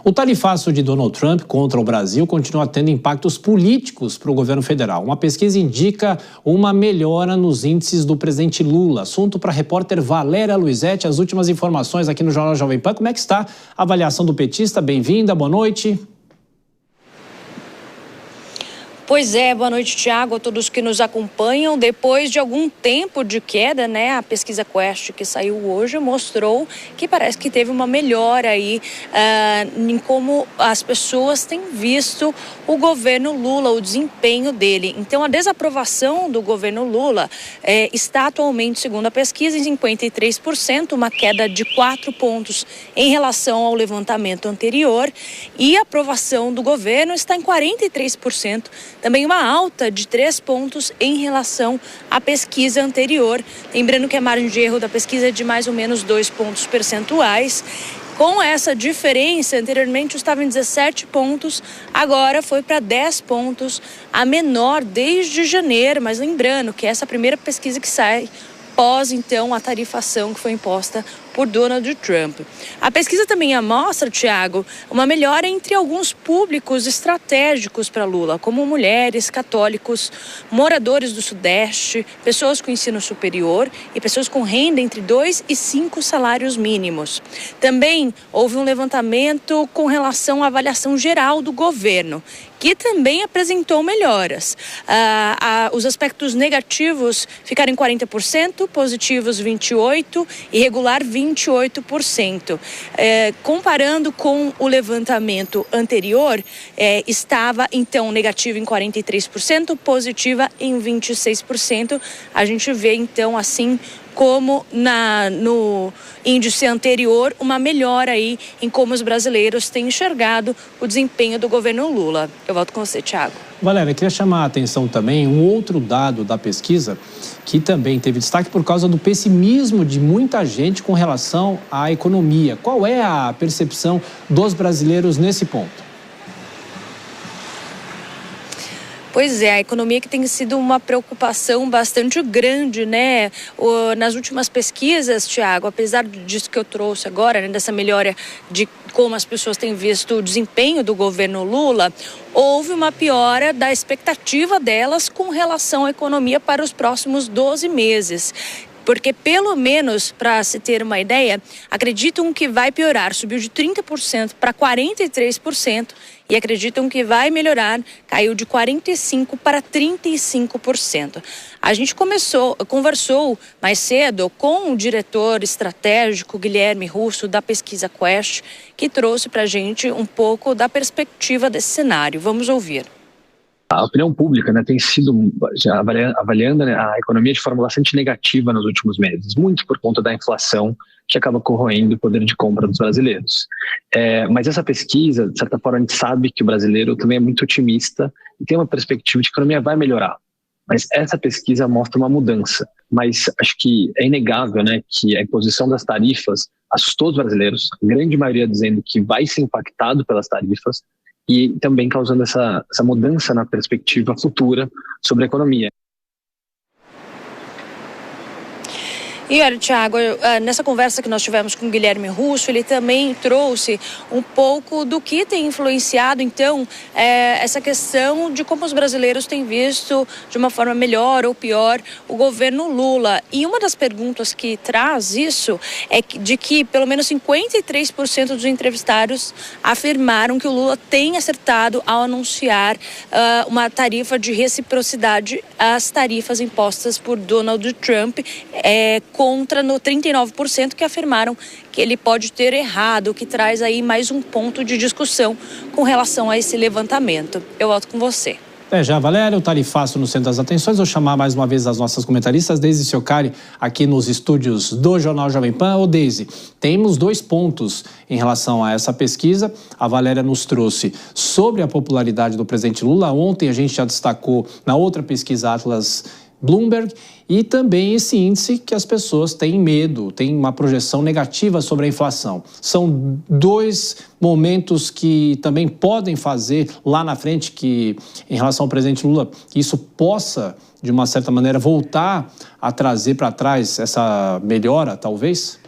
O tarifaço de Donald Trump contra o Brasil continua tendo impactos políticos para o governo federal. Uma pesquisa indica uma melhora nos índices do presidente Lula. Assunto para a repórter Valéria Luizetti. As últimas informações aqui no Jornal Jovem Pan. Como é que está a avaliação do petista? Bem-vinda, boa noite. Pois é, boa noite, Tiago, a todos que nos acompanham. Depois de algum tempo de queda, a pesquisa Quest que saiu hoje mostrou que parece que teve uma melhora aí em como as pessoas têm visto o governo Lula, o desempenho dele. Então, a desaprovação do governo Lula está atualmente, segundo a pesquisa, em 53%, uma queda de 4 pontos em relação ao levantamento anterior. E a aprovação do governo está em 43%. Também uma alta de 3 pontos em relação à pesquisa anterior. Lembrando que a margem de erro da pesquisa é de mais ou menos 2 pontos percentuais. Com essa diferença, anteriormente estava em 17 pontos, agora foi para 10 pontos, a menor desde janeiro. Mas lembrando que essa é a primeira pesquisa que sai após, então, a tarifação que foi imposta por Donald Trump. A pesquisa também mostra, Tiago, uma melhora entre alguns públicos estratégicos para Lula, como mulheres, católicos, moradores do Sudeste, pessoas com ensino superior e pessoas com renda entre 2 e 5 salários mínimos. Também houve um levantamento com relação à avaliação geral do governo, que também apresentou melhoras. Os aspectos negativos ficaram em 40%, positivos 28% e regular 28%. Comparando com o levantamento anterior, estava então negativo em 43%, positiva em 26%. A gente vê então assim como no índice anterior, uma melhora aí em como os brasileiros têm enxergado o desempenho do governo Lula. Eu volto com você, Tiago. Valéria, queria chamar a atenção também um outro dado da pesquisa que também teve destaque por causa do pessimismo de muita gente com relação à economia. Qual é a percepção dos brasileiros nesse ponto? Pois é, a economia que tem sido uma preocupação bastante grande, nas últimas pesquisas, Tiago, apesar disso que eu trouxe agora, dessa melhora de como as pessoas têm visto o desempenho do governo Lula, houve uma piora da expectativa delas com relação à economia para os próximos 12 meses. Porque, pelo menos, para se ter uma ideia, acreditam que vai piorar, subiu de 30% para 43%, e acreditam que vai melhorar, caiu de 45% para 35%. A gente conversou mais cedo com o diretor estratégico Guilherme Russo da pesquisa Quest, que trouxe para a gente um pouco da perspectiva desse cenário. Vamos ouvir. A opinião pública tem sido já avaliando a economia de forma bastante negativa nos últimos meses, muito por conta da inflação que acaba corroendo o poder de compra dos brasileiros. Mas essa pesquisa, de certa forma, a gente sabe que o brasileiro também é muito otimista e tem uma perspectiva de que a economia vai melhorar. Mas essa pesquisa mostra uma mudança. Mas acho que é inegável que a imposição das tarifas assustou os brasileiros, a grande maioria dizendo que vai ser impactado pelas tarifas, e também causando essa mudança na perspectiva futura sobre a economia. E olha, Tiago, nessa conversa que nós tivemos com o Guilherme Russo, ele também trouxe um pouco do que tem influenciado, então, essa questão de como os brasileiros têm visto de uma forma melhor ou pior o governo Lula. E uma das perguntas que traz isso é de que pelo menos 53% dos entrevistados afirmaram que o Lula tem acertado ao anunciar uma tarifa de reciprocidade às tarifas impostas por Donald Trump, contra no 39% que afirmaram que ele pode ter errado, o que traz aí mais um ponto de discussão com relação a esse levantamento. Eu volto com você. Já, Valéria, o tarifaço no centro das atenções. Vou chamar mais uma vez as nossas comentaristas, Deise Ciocari, aqui nos estúdios do Jornal Jovem Pan. Deise, temos 2 pontos em relação a essa pesquisa. A Valéria nos trouxe sobre a popularidade do presidente Lula. Ontem a gente já destacou na outra pesquisa Atlas Bloomberg, e também esse índice que as pessoas têm medo, têm uma projeção negativa sobre a inflação. São 2 momentos que também podem fazer lá na frente que, em relação ao presidente Lula, isso possa, de uma certa maneira, voltar a trazer para trás essa melhora, talvez?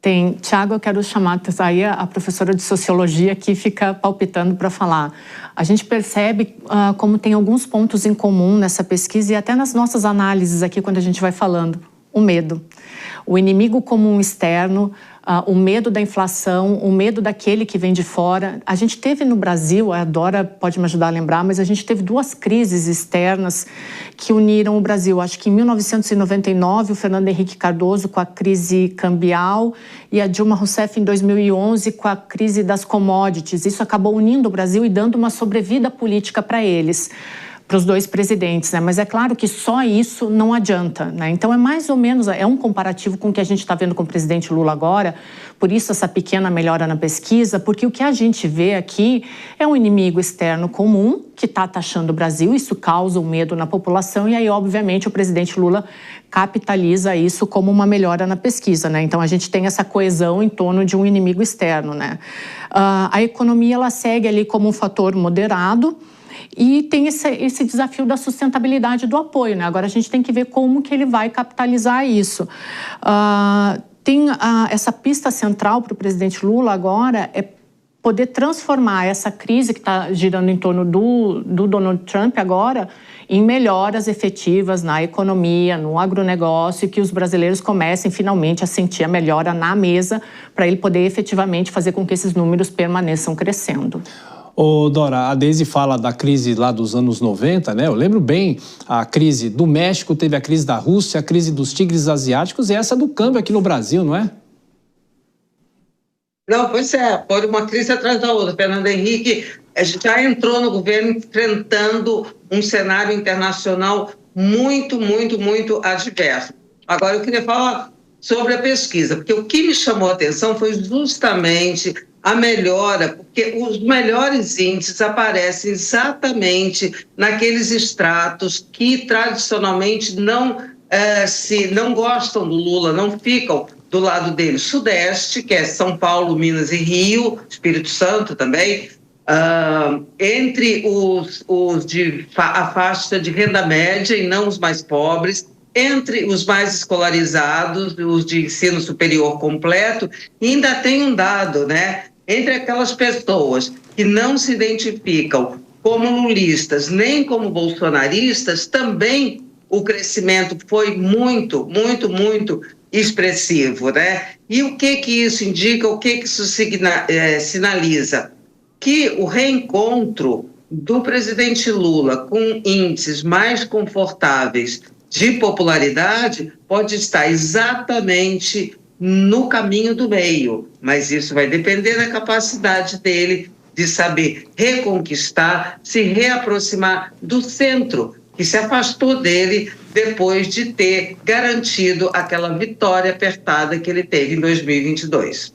Tem. Tiago, eu quero chamar aí a professora de Sociologia que fica palpitando para falar. A gente percebe como tem alguns pontos em comum nessa pesquisa e até nas nossas análises aqui, quando a gente vai falando. O medo. O inimigo comum externo, o medo da inflação, o medo daquele que vem de fora. A gente teve no Brasil, a Dora pode me ajudar a lembrar, mas a gente teve 2 crises externas que uniram o Brasil. Acho que em 1999, o Fernando Henrique Cardoso com a crise cambial e a Dilma Rousseff em 2011 com a crise das commodities. Isso acabou unindo o Brasil e dando uma sobrevida política para eles. Para os 2 presidentes, né? Mas é claro que só isso não adianta, né? Então é mais ou menos, é um comparativo com o que a gente está vendo com o presidente Lula agora, por isso essa pequena melhora na pesquisa, porque o que a gente vê aqui é um inimigo externo comum que está taxando o Brasil, isso causa um medo na população e aí obviamente o presidente Lula capitaliza isso como uma melhora na pesquisa, né? Então a gente tem essa coesão em torno de um inimigo externo, né? A economia ela segue ali como um fator moderado. E tem esse desafio da sustentabilidade do apoio, né? Agora a gente tem que ver como que ele vai capitalizar isso. Tem essa pista central para o presidente Lula agora é poder transformar essa crise que está girando em torno do Donald Trump agora em melhoras efetivas na economia, no agronegócio, e que os brasileiros comecem finalmente a sentir a melhora na mesa para ele poder efetivamente fazer com que esses números permaneçam crescendo. Ô, Dora, a Deise fala da crise lá dos anos 90, né? Eu lembro bem a crise do México, teve a crise da Rússia, a crise dos tigres asiáticos e essa do câmbio aqui no Brasil, não é? Não, pois é, foi uma crise atrás da outra. Fernando Henrique já entrou no governo enfrentando um cenário internacional muito adverso. Agora, eu queria falar sobre a pesquisa, porque o que me chamou a atenção foi justamente a melhora, porque os melhores índices aparecem exatamente naqueles estratos que tradicionalmente não gostam do Lula, não ficam do lado dele. Sudeste, que é São Paulo, Minas e Rio, Espírito Santo também, entre os de a faixa de renda média e não os mais pobres, entre os mais escolarizados, os de ensino superior completo, e ainda tem um dado, né? Entre aquelas pessoas que não se identificam como lulistas nem como bolsonaristas, também o crescimento foi muito expressivo, né? E o que isso indica, o que isso sinaliza? Que o reencontro do presidente Lula com índices mais confortáveis de popularidade pode estar exatamente no caminho do meio, mas isso vai depender da capacidade dele de saber reconquistar, se reaproximar do centro, que se afastou dele depois de ter garantido aquela vitória apertada que ele teve em 2022.